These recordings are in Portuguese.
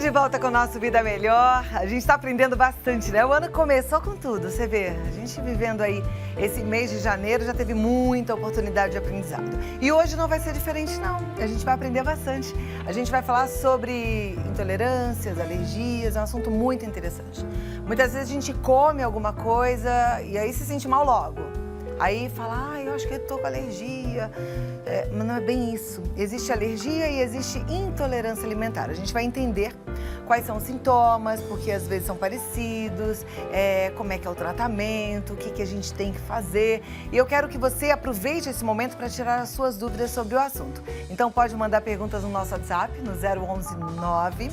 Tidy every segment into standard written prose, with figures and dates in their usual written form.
de volta com o nosso Vida Melhor. A gente está aprendendo bastante, né? O ano começou com tudo, você vê. A gente vivendo aí esse mês de janeiro já teve muita oportunidade de aprendizado. E hoje não vai ser diferente, não. A gente vai aprender bastante. A gente vai falar sobre intolerâncias, alergias, é um assunto muito interessante. Muitas vezes a gente come alguma coisa e aí se sente mal logo. Aí fala, eu acho que eu tô com alergia. Mas não é bem isso. Existe alergia e existe intolerância alimentar. A gente vai entender quais são os sintomas, porque às vezes são parecidos, como é que é o tratamento, o que a gente tem que fazer. E eu quero que você aproveite esse momento para tirar as suas dúvidas sobre o assunto. Então pode mandar perguntas no nosso WhatsApp, no 011 9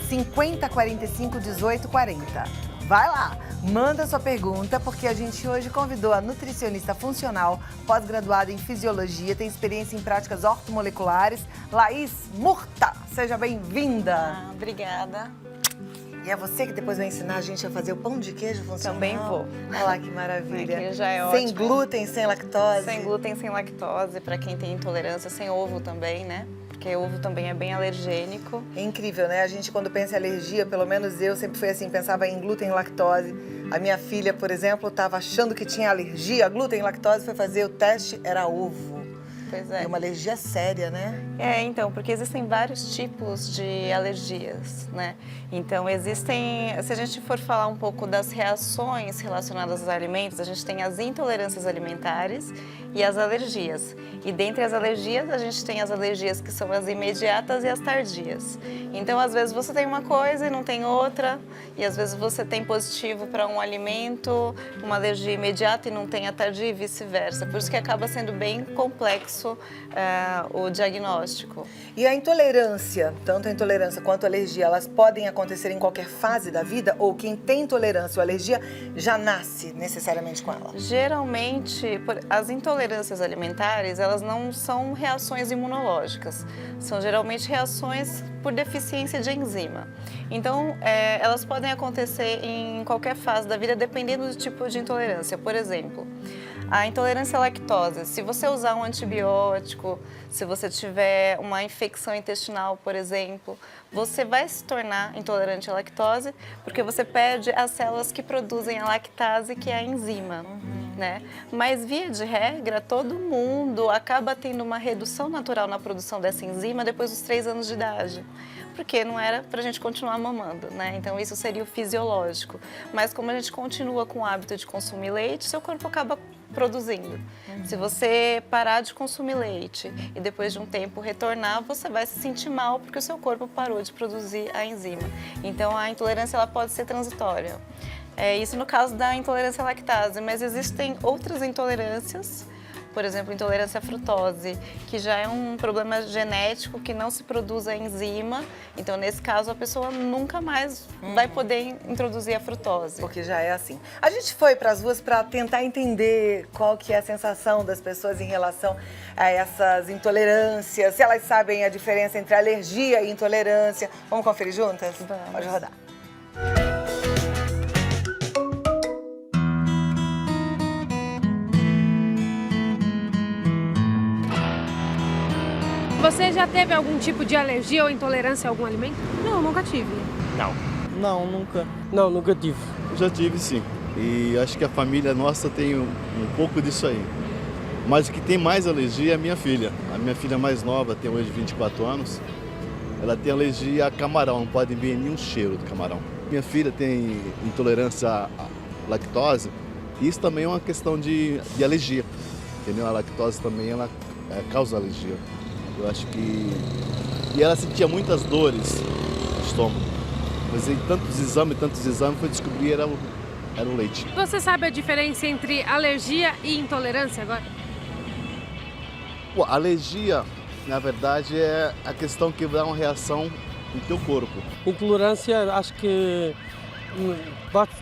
50 45 18 40. Vai lá, manda sua pergunta, porque a gente hoje convidou a nutricionista funcional, pós-graduada em fisiologia, tem experiência em práticas ortomoleculares, Laís Murta. Seja bem-vinda. Obrigada. E é você que depois vai ensinar a gente a fazer o pão de queijo funcional? Também vou. Olha lá que maravilha. Aqui já é sem ótimo. glúten, sem lactose? Sem glúten, sem lactose, para quem tem intolerância, sem ovo também, né? Porque ovo também é bem alergênico. É incrível, né? A gente, quando pensa em alergia, pelo menos eu sempre fui assim, pensava em glúten e lactose. A minha filha, por exemplo, estava achando que tinha alergia a glúten e lactose, foi fazer o teste, era ovo. Pois é. É uma alergia séria, né? Então, porque existem vários tipos de alergias, né? Então, se a gente for falar um pouco das reações relacionadas aos alimentos, a gente tem as intolerâncias alimentares e as alergias. E dentre as alergias, a gente tem as alergias que são as imediatas e as tardias. Então, às vezes você tem uma coisa e não tem outra, e às vezes você tem positivo para um alimento, uma alergia imediata e não tem a tardia e vice-versa. Por isso que acaba sendo bem complexo o diagnóstico. E a intolerância, tanto a intolerância quanto a alergia, elas podem acontecer em qualquer fase da vida? Ou quem tem intolerância ou alergia já nasce necessariamente com ela? Geralmente, as intolerâncias alimentares, elas não são reações imunológicas. São geralmente reações por deficiência de enzima. Então, elas podem acontecer em qualquer fase da vida, dependendo do tipo de intolerância. Por exemplo, a intolerância à lactose, se você usar um antibiótico, se você tiver uma infecção intestinal, por exemplo, você vai se tornar intolerante à lactose porque você perde as células que produzem a lactase, que é a enzima. Né? Mas, via de regra, todo mundo acaba tendo uma redução natural na produção dessa enzima depois dos 3 anos de idade. Porque não era para a gente continuar mamando, né? Então isso seria o fisiológico. Mas como a gente continua com o hábito de consumir leite, seu corpo acaba produzindo. Se você parar de consumir leite e depois de um tempo retornar, você vai se sentir mal porque o seu corpo parou de produzir a enzima. Então a intolerância ela pode ser transitória. Isso no caso da intolerância à lactase, mas existem outras intolerâncias. Por exemplo, intolerância à frutose, que já é um problema genético que não se produz a enzima. Então, nesse caso, a pessoa nunca mais vai poder introduzir a frutose. Porque já é assim. A gente foi para as ruas para tentar entender qual que é a sensação das pessoas em relação a essas intolerâncias, se elas sabem a diferença entre alergia e intolerância. Vamos conferir juntas? Vamos. Pode rodar. Você já teve algum tipo de alergia ou intolerância a algum alimento? Não, nunca tive. Não. Não, nunca. Não, nunca tive. Já tive, sim. E acho que a família nossa tem um pouco disso aí. Mas o que tem mais alergia é a minha filha. A minha filha mais nova, tem hoje 24 anos. Ela tem alergia a camarão, não pode ver nenhum cheiro do camarão. Minha filha tem intolerância à lactose. E isso também é uma questão de alergia. Entendeu? A lactose também ela causa alergia. Eu acho que... E ela sentia muitas dores no estômago. Mas em tantos exames, foi descobrir era o leite. Você sabe a diferença entre alergia e intolerância agora? Pô, alergia, na verdade, é a questão que dá uma reação no teu corpo. Intolerância, acho que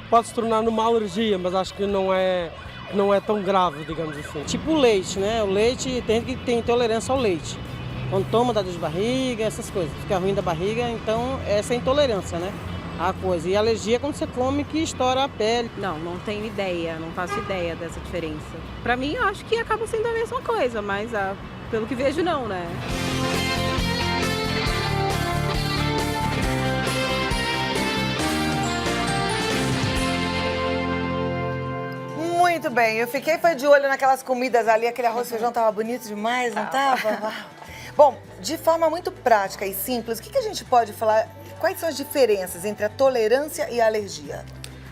pode se tornar numa alergia, mas acho que não é tão grave, digamos assim. Tipo o leite, né? O leite tem que ter intolerância ao leite. Quando toma, dá dor de barriga, essas coisas. Fica ruim da barriga, então essa é intolerância, né? A coisa. E alergia é quando você come que estoura a pele. Não tenho ideia, não faço ideia dessa diferença. Pra mim, eu acho que acaba sendo a mesma coisa, mas pelo que vejo, não, né? Muito bem, eu fiquei foi de olho naquelas comidas ali, aquele arroz e feijão tava bonito demais, não tava? Uau. Bom, de forma muito prática e simples, o que a gente pode falar, quais são as diferenças entre a tolerância e a alergia?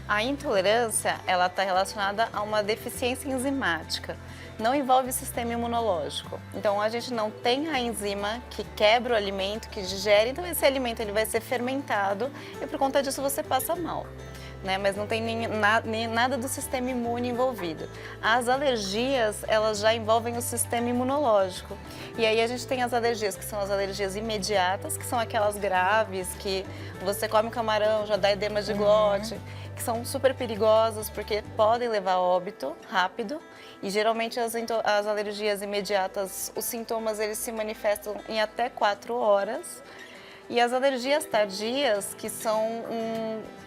A intolerância, ela está relacionada a uma deficiência enzimática. Não envolve o sistema imunológico. Então, a gente não tem a enzima que quebra o alimento, que digere. Então, esse alimento ele vai ser fermentado e, por conta disso, você passa mal. Né? Mas não tem nem nada do sistema imune envolvido. As alergias, elas já envolvem o sistema imunológico. E aí a gente tem as alergias, que são as alergias imediatas, que são aquelas graves, que você come um camarão, já dá edema de glote, que são super perigosas, porque podem levar a óbito rápido. E geralmente as alergias imediatas, os sintomas eles se manifestam em até 4 horas. E as alergias tardias, que são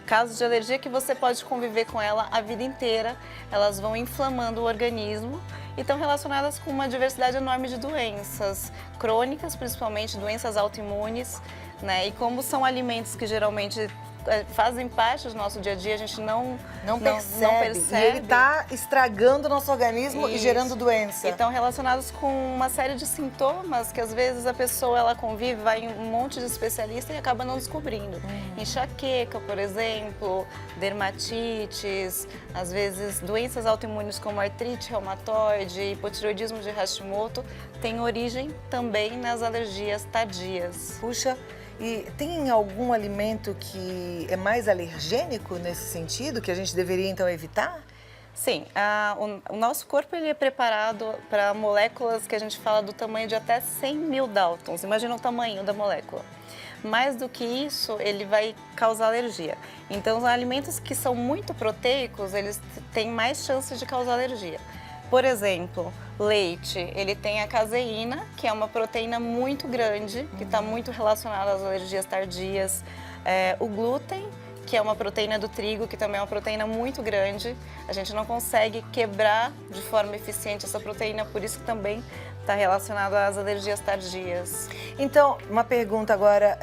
casos de alergia que você pode conviver com ela a vida inteira, elas vão inflamando o organismo e estão relacionadas com uma diversidade enorme de doenças crônicas, principalmente doenças autoimunes, né? E como são alimentos que geralmente fazem parte do nosso dia a dia, a gente não percebe. E ele está estragando o nosso organismo e gerando doença. E estão relacionados com uma série de sintomas que às vezes a pessoa ela convive, vai em um monte de especialista e acaba não descobrindo. Enxaqueca, por exemplo, dermatites, às vezes doenças autoimunes como artrite reumatoide, hipotireoidismo de Hashimoto, tem origem também nas alergias tardias. Puxa, e tem algum alimento que é mais alergênico nesse sentido, que a gente deveria então evitar? Sim, o nosso corpo ele é preparado para moléculas que a gente fala do tamanho de até 100 mil Daltons. Imagina o tamanho da molécula. Mais do que isso, ele vai causar alergia. Então, os alimentos que são muito proteicos, eles têm mais chances de causar alergia. Por exemplo, leite, ele tem a caseína, que é uma proteína muito grande, que está muito relacionada às alergias tardias. O glúten, que é uma proteína do trigo, que também é uma proteína muito grande. A gente não consegue quebrar de forma eficiente essa proteína, por isso que também está relacionado às alergias tardias. Então, uma pergunta agora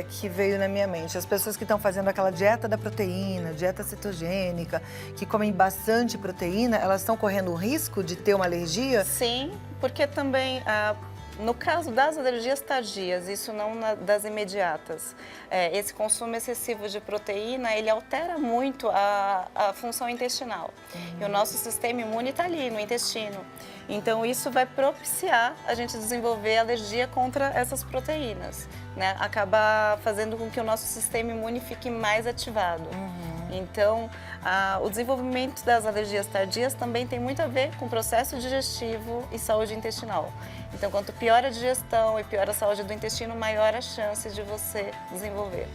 que veio na minha mente. As pessoas que estão fazendo aquela dieta da proteína, dieta cetogênica, que comem bastante proteína, elas estão correndo o risco de ter uma alergia? Sim, porque também no caso das alergias tardias, isso não das imediatas, esse consumo excessivo de proteína, ele altera muito a função intestinal. E o nosso sistema imune está ali no intestino. Então, isso vai propiciar a gente desenvolver alergia contra essas proteínas, né? Acaba fazendo com que o nosso sistema imune fique mais ativado. Então, o desenvolvimento das alergias tardias também tem muito a ver com o processo digestivo e saúde intestinal. Então, quanto pior a digestão e pior a saúde do intestino, maior a chance de você desenvolver.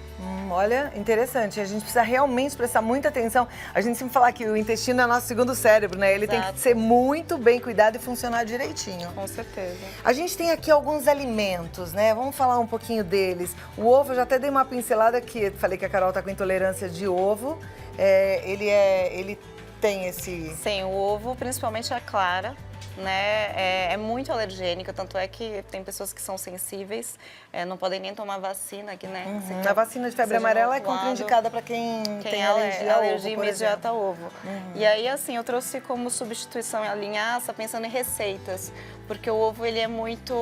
Olha, interessante. A gente precisa realmente prestar muita atenção. A gente sempre fala que o intestino é nosso segundo cérebro, né? Ele tem que ser muito bem cuidado e funcionar direitinho. Com certeza. A gente tem aqui alguns alimentos, né? Vamos falar um pouquinho deles. O ovo, eu já até dei uma pincelada aqui. Falei que a Carol tá com intolerância de ovo. Ele tem esse... Sim, o ovo, principalmente a clara, né, é muito alergênica, tanto é que tem pessoas que são sensíveis, não podem nem tomar vacina aqui, né? A vacina de febre amarela é contraindicada para quem tem alergia ao ovo, imediata ao ovo. E aí, assim, eu trouxe como substituição a linhaça, pensando em receitas, porque o ovo ele é muito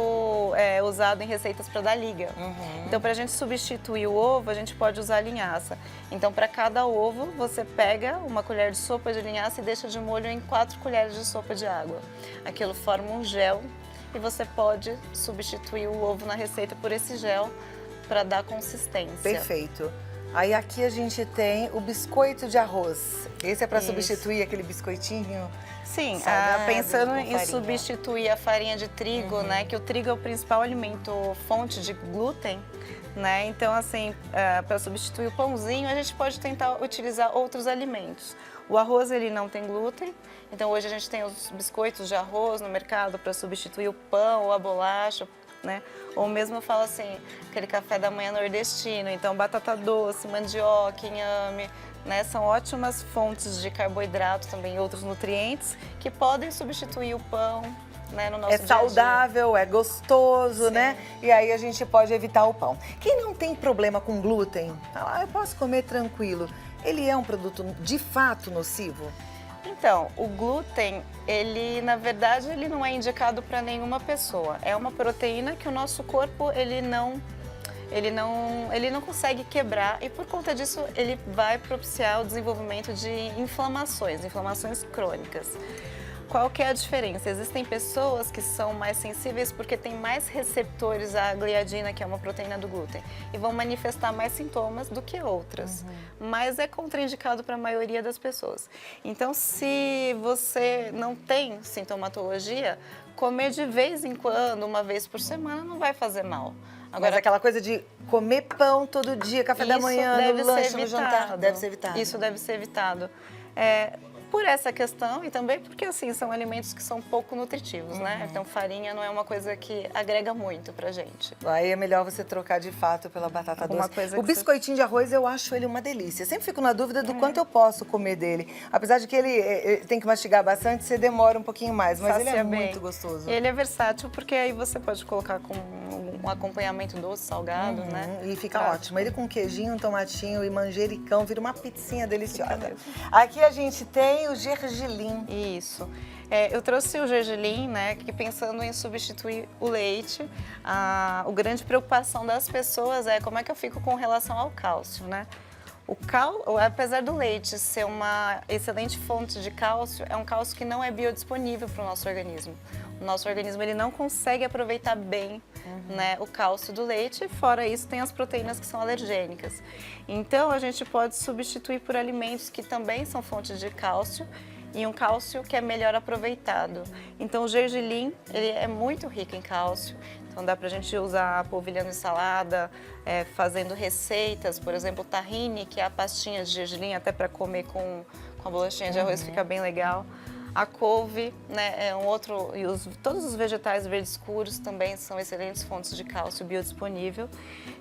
usado em receitas para dar liga. Então, para a gente substituir o ovo, a gente pode usar a linhaça. Então, para cada ovo, você pega uma colher de sopa de linhaça e deixa de molho em 4 colheres de sopa de água. Aquilo forma um gel e você pode substituir o ovo na receita por esse gel para dar consistência. Perfeito. Aí aqui a gente tem o biscoito de arroz. Esse é para substituir aquele biscoitinho? Sim, salgado, pensando em farinha. substituir a farinha de trigo, né? Que o trigo é o principal alimento, fonte de glúten, né? Então, assim, para substituir o pãozinho, a gente pode tentar utilizar outros alimentos. O arroz, ele não tem glúten, então hoje a gente tem os biscoitos de arroz no mercado para substituir o pão ou a bolacha, né? Ou mesmo eu falo assim, aquele café da manhã nordestino, então batata doce, mandioca, inhame, né? São ótimas fontes de carboidrato também e outros nutrientes que podem substituir o pão, né, no nosso dia a dia. É saudável, é gostoso, Sim. né? E aí a gente pode evitar o pão. Quem não tem problema com glúten, eu posso comer tranquilo. Ele é um produto de fato nocivo? Então, o glúten, ele na verdade ele não é indicado para nenhuma pessoa. É uma proteína que o nosso corpo ele não consegue quebrar e por conta disso ele vai propiciar o desenvolvimento de inflamações crônicas. Qual que é a diferença? Existem pessoas que são mais sensíveis porque têm mais receptores à gliadina, que é uma proteína do glúten, e vão manifestar mais sintomas do que outras. Mas é contraindicado para a maioria das pessoas. Então, se você não tem sintomatologia, comer de vez em quando, uma vez por semana, não vai fazer mal. Agora, aquela coisa de comer pão todo dia, café da manhã, no lanche, no jantar, deve ser evitado. Isso deve ser evitado. Por essa questão e também porque, assim, são alimentos que são pouco nutritivos, né? Então, farinha não é uma coisa que agrega muito pra gente. Aí é melhor você trocar de fato pela batata doce. O biscoitinho de arroz, eu acho ele uma delícia. Sempre fico na dúvida do quanto eu posso comer dele. Apesar de que ele tem que mastigar bastante, você demora um pouquinho mais, mas ele é muito gostoso. Ele é versátil porque aí você pode colocar com um acompanhamento doce, salgado, né? E fica ótimo. Ele com queijinho, tomatinho e manjericão, vira uma pizzinha deliciosa. Aqui a gente tem o gergelim. Isso. Eu trouxe o gergelim, né, que pensando em substituir o leite. A grande preocupação das pessoas é como é que eu fico com relação ao cálcio, né? Apesar do leite ser uma excelente fonte de cálcio, é um cálcio que não é biodisponível para o nosso organismo. O nosso organismo ele não consegue aproveitar bem né, o cálcio do leite, e fora isso tem as proteínas que são alergênicas. Então a gente pode substituir por alimentos que também são fontes de cálcio e um cálcio que é melhor aproveitado. Então o gergelim ele é muito rico em cálcio. Então dá pra gente usar polvilhando em salada, fazendo receitas, por exemplo, tahine, que é a pastinha de gergelim, até para comer com a bolachinha de arroz fica bem legal. A couve, né, é um outro, e todos os vegetais verdes escuros também são excelentes fontes de cálcio biodisponível.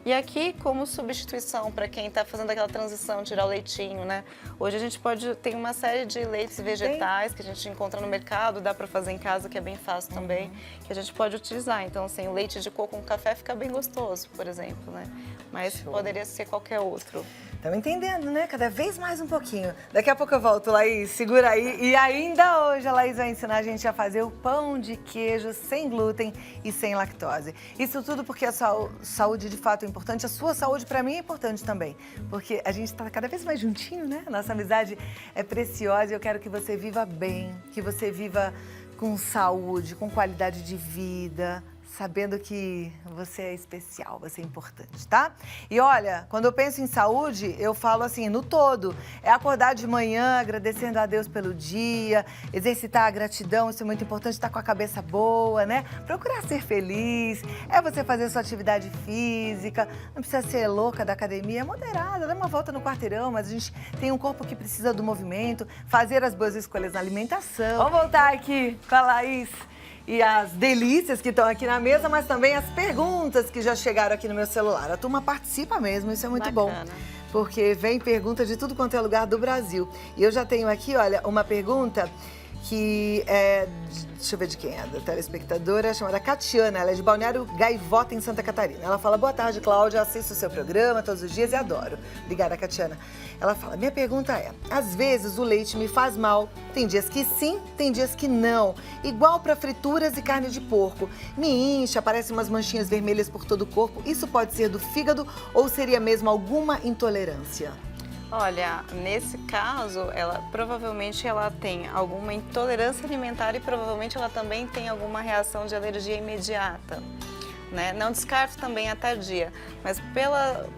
E aqui, como substituição para quem está fazendo aquela transição, tirar o leitinho, né? Hoje a gente tem uma série de leites vegetais que a gente encontra no mercado, dá para fazer em casa, que é bem fácil também, que a gente pode utilizar. Então, assim, o leite de coco com café fica bem gostoso, por exemplo, né? Mas poderia ser qualquer outro. Estamos entendendo, né? Cada vez mais um pouquinho. Daqui a pouco eu volto, Laís. Segura aí. E ainda hoje a Laís vai ensinar a gente a fazer o pão de queijo sem glúten e sem lactose. Isso tudo porque a saúde de fato é importante. A sua saúde para mim é importante também. Porque a gente está cada vez mais juntinho, né? Nossa amizade é preciosa e eu quero que você viva bem, que você viva com saúde, com qualidade de vida, sabendo que você é especial, você é importante, tá? E olha, quando eu penso em saúde, eu falo assim, no todo. É acordar de manhã agradecendo a Deus pelo dia, exercitar a gratidão, isso é muito importante, estar com a cabeça boa, né? Procurar ser feliz, é você fazer sua atividade física, não precisa ser louca da academia, é moderada, dá uma volta no quarteirão, mas a gente tem um corpo que precisa do movimento, fazer as boas escolhas na alimentação. Vamos voltar aqui com a Laís. E as delícias que estão aqui na mesa, mas também as perguntas que já chegaram aqui no meu celular. A turma participa mesmo, isso é muito bom. Porque vem pergunta de tudo quanto é lugar do Brasil. E eu já tenho aqui, olha, uma pergunta que é, deixa eu ver de quem é, da telespectadora, chamada Catiana, ela é de Balneário Gaivota, em Santa Catarina. Ela fala, boa tarde, Cláudia, assisto o seu programa todos os dias e adoro. Obrigada, Catiana. Ela fala, minha pergunta é, às vezes o leite me faz mal, tem dias que sim, tem dias que não, igual para frituras e carne de porco. Me incha, aparecem umas manchinhas vermelhas por todo o corpo, isso pode ser do fígado ou seria mesmo alguma intolerância? Olha, nesse caso, provavelmente ela tem alguma intolerância alimentar e provavelmente ela também tem alguma reação de alergia imediata, né? Não descarto também a tardia, mas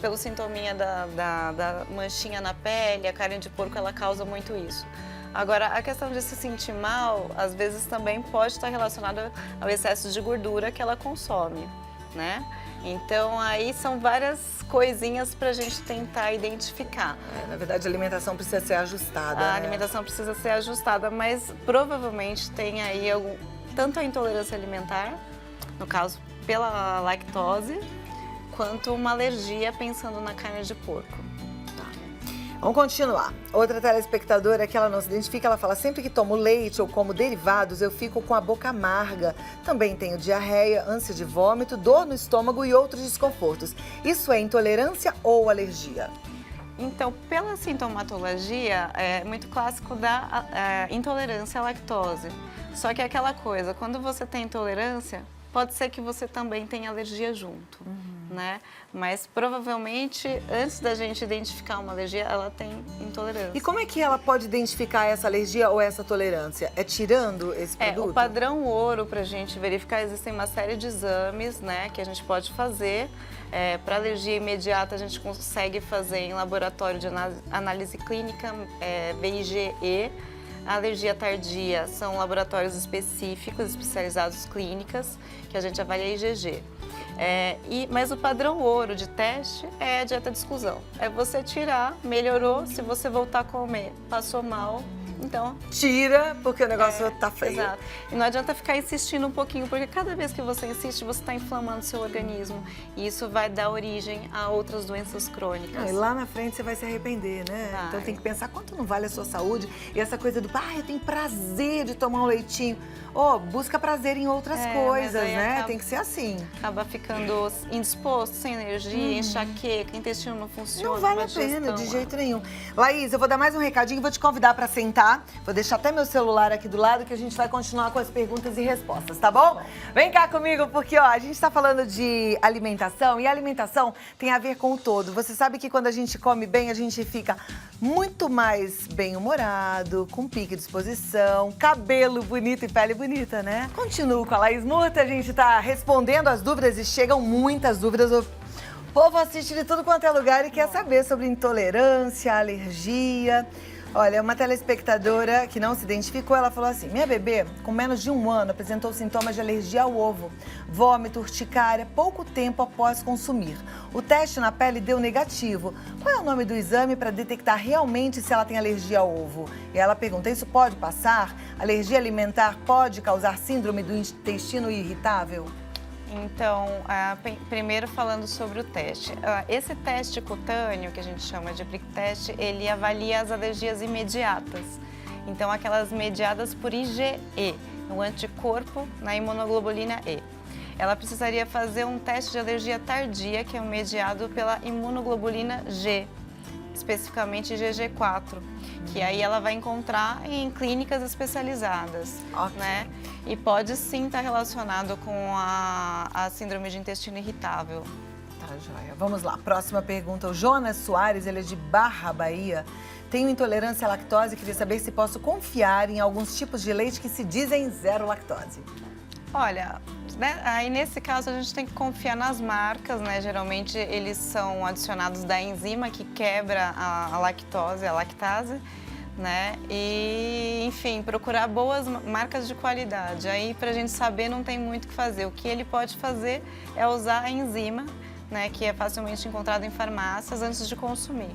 pelo sintominha da manchinha na pele, a carne de porco, ela causa muito isso. Agora, a questão de se sentir mal, às vezes também pode estar relacionada ao excesso de gordura que ela consome, né? Então, aí são várias coisinhas para a gente tentar identificar. Na verdade, a alimentação precisa ser ajustada. A alimentação precisa ser ajustada, mas provavelmente tem aí tanto a intolerância alimentar, no caso pela lactose, quanto uma alergia pensando na carne de porco. Vamos continuar. Outra telespectadora que ela não se identifica, ela fala, sempre que tomo leite ou como derivados, eu fico com a boca amarga. Também tenho diarreia, ânsia de vômito, dor no estômago e outros desconfortos. Isso é intolerância ou alergia? Então, pela sintomatologia, é muito clássico da intolerância à lactose. Só que é aquela coisa, quando você tem intolerância, pode ser que você também tenha alergia junto, né? Mas provavelmente, antes da gente identificar uma alergia, ela tem intolerância. E como é que ela pode identificar essa alergia ou essa tolerância? É tirando esse produto? O padrão ouro, para a gente verificar, existem uma série de exames, né, que a gente pode fazer. Para alergia imediata, a gente consegue fazer em laboratório de análise clínica, BIGE. A alergia tardia são laboratórios específicos, especializados clínicas, que a gente avalia IgG. Mas o padrão ouro de teste é a dieta de exclusão. É você tirar, melhorou, se você voltar a comer, passou mal, então... Tira, porque o negócio tá feio. Exato. E não adianta ficar insistindo um pouquinho, porque cada vez que você insiste, você está inflamando seu organismo. E isso vai dar origem a outras doenças crônicas. E lá na frente você vai se arrepender, né? Vai. Então tem que pensar quanto não vale a sua saúde. E essa coisa do, eu tenho prazer de tomar um leitinho. Busca prazer em outras coisas, né? Tem que ser assim. Acaba ficando indisposto, sem energia, enxaqueca, intestino não funciona. Não vale a pena, de jeito nenhum. Laís, eu vou dar mais um recadinho e vou te convidar para sentar. Vou deixar até meu celular aqui do lado que a gente vai continuar com as perguntas e respostas, tá bom? Vem cá comigo, porque a gente está falando de alimentação e a alimentação tem a ver com o todo. Você sabe que quando a gente come bem, a gente fica muito mais bem-humorado, com pique de disposição, cabelo bonito e pele bonita, né? Continuo com a Laís Murta, a gente tá respondendo as dúvidas e chegam muitas dúvidas. O povo assiste de tudo quanto é lugar e quer saber sobre intolerância, alergia. Olha, uma telespectadora que não se identificou, ela falou assim: minha bebê, com menos de 1 ano, apresentou sintomas de alergia ao ovo, vômito, urticária, pouco tempo após consumir. O teste na pele deu negativo. Qual é o nome do exame para detectar realmente se ela tem alergia ao ovo? E ela pergunta, isso pode passar? Alergia alimentar pode causar síndrome do intestino irritável? Então, primeiro falando sobre o teste. Esse teste cutâneo, que a gente chama de prick test, ele avalia as alergias imediatas. Então, aquelas mediadas por IgE, o anticorpo na imunoglobulina E. Ela precisaria fazer um teste de alergia tardia, que é mediado pela imunoglobulina G, especificamente IgG4, que aí ela vai encontrar em clínicas especializadas, né? E pode sim estar relacionado com a síndrome de intestino irritável. Tá, joia. Vamos lá, próxima pergunta. O Jonas Soares, ele é de Barra, Bahia. Tenho intolerância à lactose e queria saber se posso confiar em alguns tipos de leite que se dizem zero lactose. Olha, né, aí nesse caso a gente tem que confiar nas marcas, né? Geralmente eles são adicionados da enzima que quebra a lactose, a lactase, né? E, enfim, procurar boas marcas de qualidade. Aí, pra gente saber, não tem muito o que fazer. O que ele pode fazer é usar a enzima, né? Que é facilmente encontrada em farmácias antes de consumir.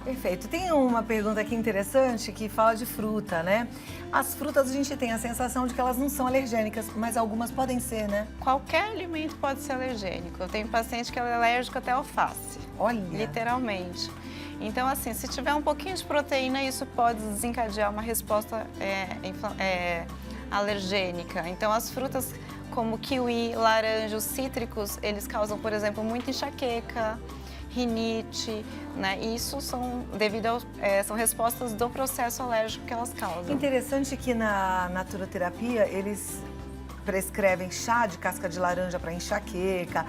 Perfeito. Tem uma pergunta aqui interessante que fala de fruta, né? As frutas a gente tem a sensação de que elas não são alergênicas, mas algumas podem ser, né? Qualquer alimento pode ser alergênico. Eu tenho paciente que é alérgico até alface. Olha! Literalmente. Então, assim, se tiver um pouquinho de proteína, isso pode desencadear uma resposta alergênica. Então, as frutas como kiwi, laranja, os cítricos, eles causam, por exemplo, muita enxaqueca, rinite, né? Isso são são respostas do processo alérgico que elas causam. Interessante que na naturoterapia eles prescrevem chá de casca de laranja para enxaqueca.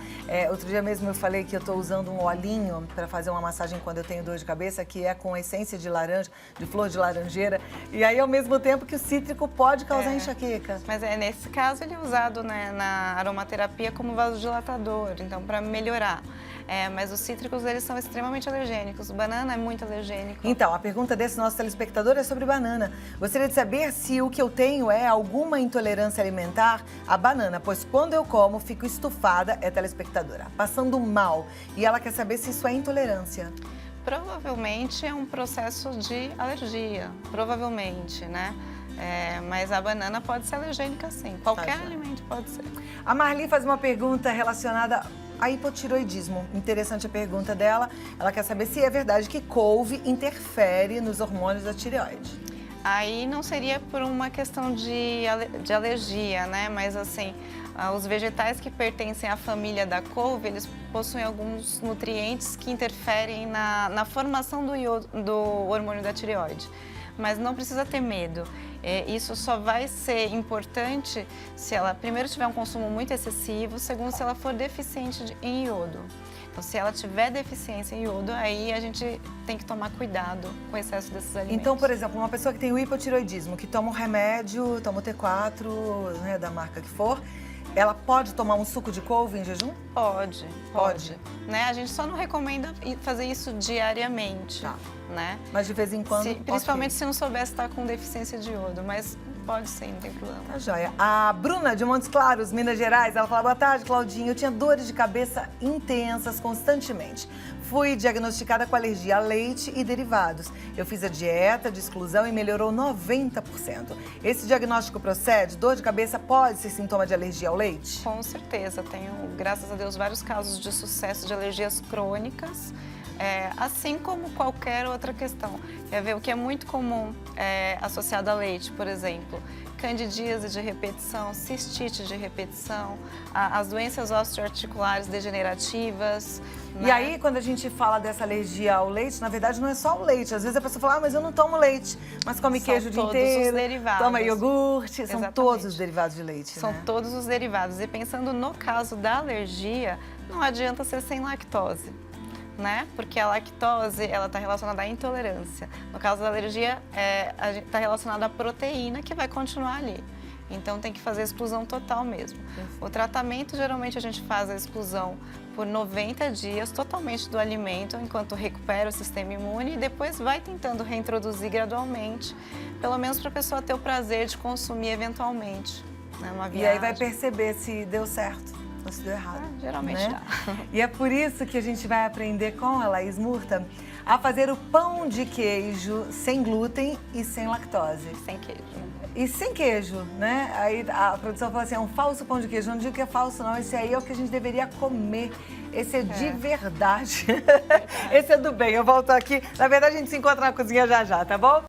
Outro dia mesmo eu falei que eu estou usando um olhinho para fazer uma massagem quando eu tenho dor de cabeça, que é com essência de laranja, de flor de laranjeira. E aí, ao mesmo tempo que o cítrico pode causar enxaqueca. Mas nesse caso ele é usado, né, na aromaterapia como vasodilatador, então para melhorar. Mas os cítricos, eles são extremamente alergênicos. Banana é muito alergênico. Então, a pergunta desse nosso telespectador é sobre banana. Gostaria de saber se o que eu tenho é alguma intolerância alimentar à banana, pois quando eu como, fico estufada, telespectadora, passando mal. E ela quer saber se isso é intolerância. Provavelmente é um processo de alergia, provavelmente, né? Mas a banana pode ser alergênica sim, qualquer alimento pode ser. A Marli faz uma pergunta relacionada a hipotiroidismo. Interessante a pergunta dela. Ela quer saber se é verdade que couve interfere nos hormônios da tireoide. Aí não seria por uma questão de alergia, né? Mas assim, Os vegetais que pertencem à família da couve, eles possuem alguns nutrientes que interferem na formação do hormônio da tireoide. Mas não precisa ter medo. Isso só vai ser importante se ela, primeiro, tiver um consumo muito excessivo, segundo, se ela for deficiente em iodo. Então, se ela tiver deficiência em iodo, aí a gente tem que tomar cuidado com o excesso desses alimentos. Então, por exemplo, uma pessoa que tem o hipotireoidismo, que toma um remédio, toma o T4, né, da marca que for, ela pode tomar um suco de couve em jejum? Pode. Né? A gente só não recomenda fazer isso diariamente, Tá. né? Mas de vez em quando, Principalmente se não souber se está com deficiência de iodo, mas pode sim, não tem problema. Tá joia. A Bruna, de Montes Claros, Minas Gerais, ela fala: boa tarde, Claudinha. Eu tinha dores de cabeça intensas constantemente. Fui diagnosticada com alergia a leite e derivados. Eu fiz a dieta de exclusão e melhorou 90%. Esse diagnóstico procede? Dor de cabeça pode ser sintoma de alergia ao leite? Com certeza. Tenho, graças a Deus, vários casos de sucesso de alergias crônicas. Assim como qualquer outra questão. Quer ver o que é muito comum associado a leite, por exemplo, candidíase de repetição, cistite de repetição, as doenças osteoarticulares degenerativas. E aí, quando a gente fala dessa alergia ao leite, na verdade não é só o leite. Às vezes a pessoa fala: mas eu não tomo leite, mas come queijo o dia inteiro, todos os derivados. toma iogurte, são Exatamente. todos os derivados de leite, São né? todos os derivados. E pensando no caso da alergia, não adianta ser sem lactose, né? Porque a lactose, ela está relacionada à intolerância. No caso da alergia, está relacionada à proteína que vai continuar ali. Então tem que fazer a exclusão total mesmo. O tratamento, geralmente a gente faz a exclusão por 90 dias totalmente do alimento, enquanto recupera o sistema imune, e depois vai tentando reintroduzir gradualmente, pelo menos para a pessoa ter o prazer de consumir eventualmente, né? Uma E aí viagem. vai perceber se deu certo ou se deu errado. Geralmente né? dá. E é por isso que a gente vai aprender com a Laís Murta a fazer o pão de queijo sem glúten e sem lactose. Sem queijo. E sem queijo, né? Aí a produção fala assim: é um falso pão de queijo. Eu não digo que é falso, não. Esse aí é o que a gente deveria comer. Esse é de verdade. Esse é do bem. Eu volto aqui. Na verdade, a gente se encontra na cozinha já já, tá bom?